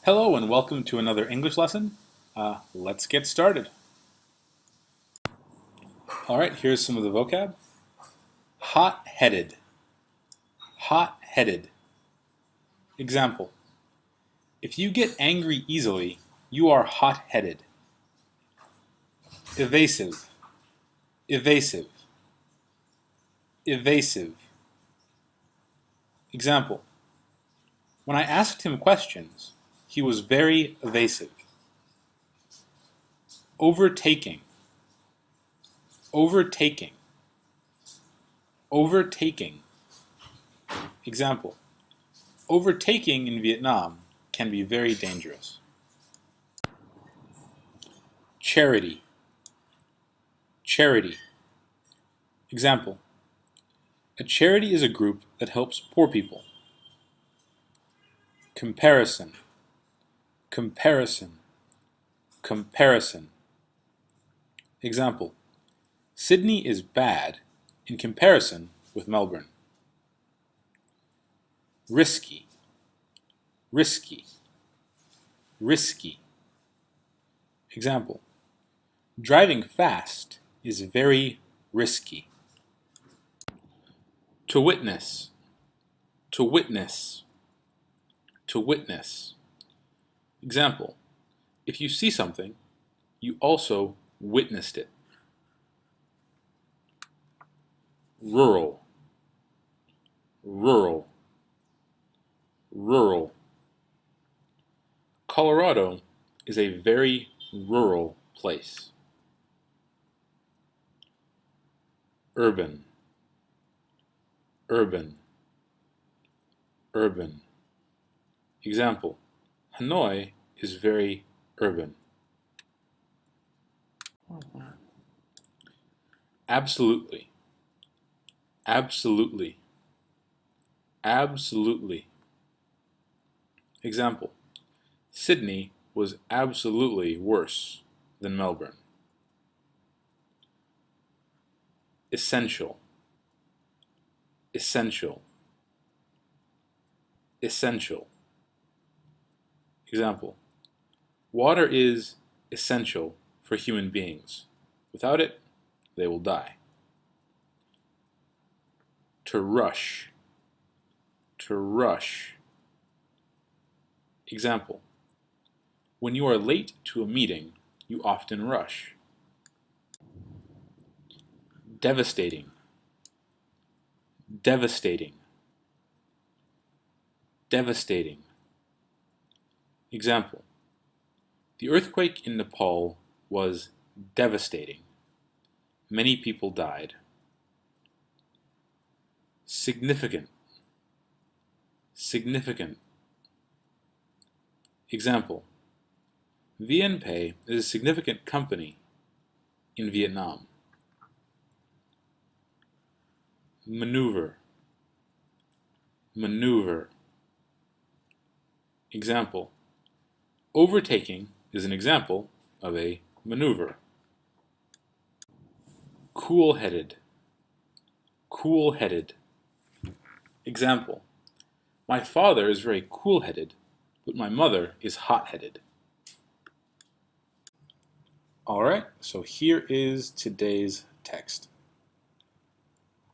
Hello and welcome to another English lesson. Let's get started. All right, here's some of the vocab. Hot-headed. Hot-headed. Example. If you get angry easily, you are hot-headed. Evasive. Evasive. Evasive. Example. When I asked him questions, he was very evasive. Overtaking. Overtaking. Overtaking. Example. Overtaking in Vietnam can be very dangerous. Charity. Charity. Example. A charity is a group that helps poor people. Comparison. Comparison. Comparison. Example. Sydney is bad in comparison with Melbourne. Risky. Risky. Risky. Example. Driving fast is very risky. To witness. To witness. To witness. Example. If you see something, you also witnessed it. Rural. Rural. Rural. Colorado is a very rural place. Urban. Urban. Urban. Example. Hanoi is very urban. Absolutely. Absolutely. Absolutely. Example. Sydney was absolutely worse than Melbourne. Essential. Essential. Essential. Example. Water is essential for human beings. Without it, they will die. To rush. To rush. Example. When you are late to a meeting, you often rush. Devastating. Devastating. Devastating. Example. The earthquake in Nepal was devastating. Many people died. Significant. Significant. Example. VNPay is a significant company in Vietnam. Maneuver. Maneuver. Example. Overtaking is an example of a maneuver. Cool-headed. Cool-headed. Example. My father is very cool-headed, but my mother is hot-headed. Alright, so here is today's text.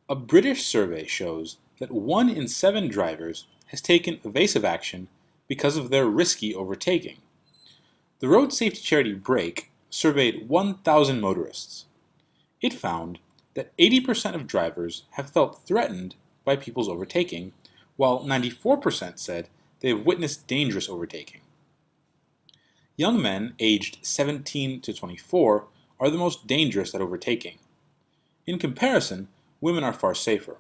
A British survey shows that 1 in 7 drivers has taken evasive action because of their risky overtaking. The road safety charity Brake surveyed 1,000 motorists. It found that 80% of drivers have felt threatened by people's overtaking, while 94% said they have witnessed dangerous overtaking. Young men aged 17 to 24 are the most dangerous at overtaking. In comparison, women are far safer.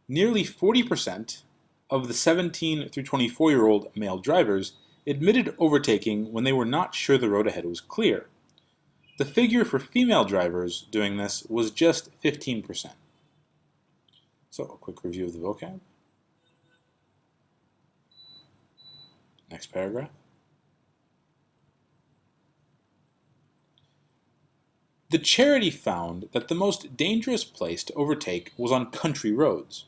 Nearly 40% of the 17 through 24-year-old male drivers admitted overtaking when they were not sure the road ahead was clear. The figure for female drivers doing this was just 15%. So, a quick review of the vocab. Next paragraph. The charity found that the most dangerous place to overtake was on country roads.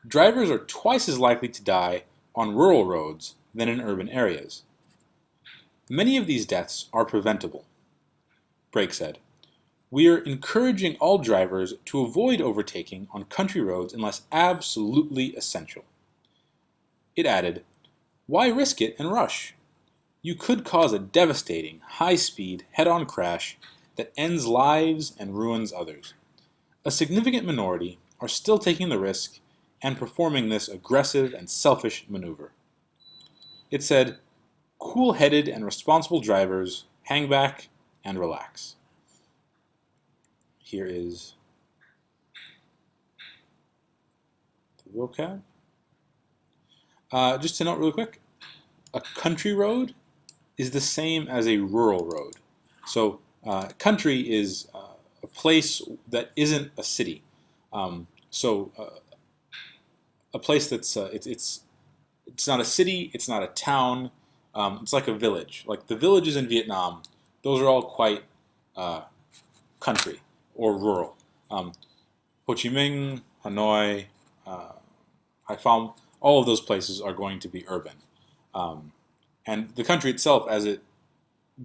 Drivers are twice as likely to die on rural roads than in urban areas. Many of these deaths are preventable. Brake said, "We are encouraging all drivers to avoid overtaking on country roads unless absolutely essential." It added, "Why risk it and rush? You could cause a devastating, high-speed, head-on crash that ends lives and ruins others. A significant minority are still taking the risk and performing this aggressive and selfish maneuver." It said, "Cool-headed and responsible drivers hang back and relax." Here is the vocab. Just to note really quick, a country road is the same as a rural road. So country is a place that isn't a city. A place that's it's not a city, it's not a town. It's like a village. Like the villages in Vietnam, those are all quite country or rural. Ho Chi Minh, Hanoi, Haiphong, all of those places are going to be urban. And the country itself, as it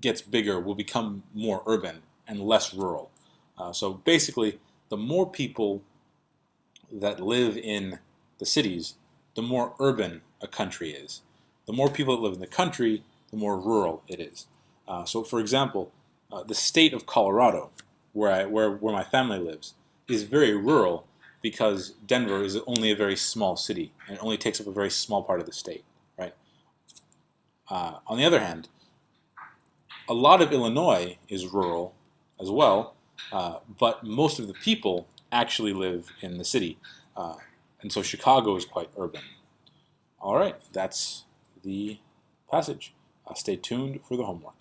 gets bigger, will become more urban and less rural. So basically, the more people that live in the cities, the more urban a country is. The more people that live in the country, the more rural it is. So, for example, the state of Colorado, where my family lives, is very rural because Denver is only a very small city and it only takes up a very small part of the state, right? On the other hand, a lot of Illinois is rural as well, but most of the people actually live in the city. And so Chicago is quite urban. All right, that's the passage. Stay tuned for the homework.